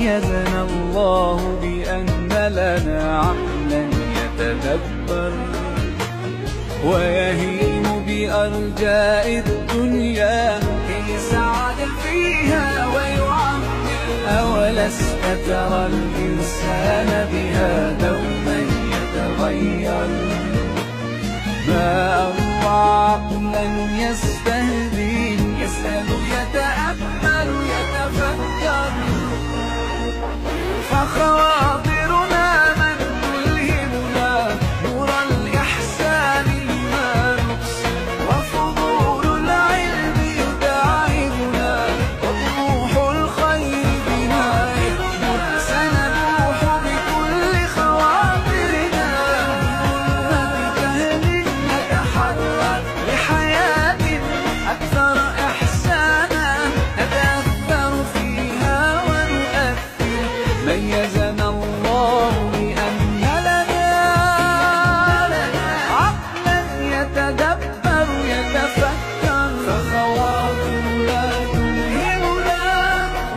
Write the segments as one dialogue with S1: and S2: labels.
S1: ميزنا الله بأن لنا عقلا يتدبر ويهيم بأرجاء الدنيا كي يسعد فيها ويعمر. أولست ترى الإنسان بها دوما يتغير؟ ما أروع عقلا يستهدي يسأل يتأمل يتفكر. فخواطرنا من تلهمنا نور الإحسان لما نقصد، وفضول العلم يداعبنا وطموح الخير بنا يكبر. سنبوح بكل خواطرنا ظلمة جهل نتحرر لحياة أكثر إحسانا نتأثر فيها ونؤثر. ميزنا الله بأن لنا عقلا يتدبر يتفكر. فخواطر لا تلهمنا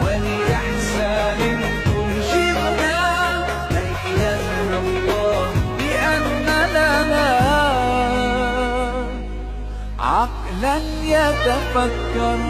S1: ولإحسان ترشدنا. ميزنا الله بأن لنا عقلا يتفكر.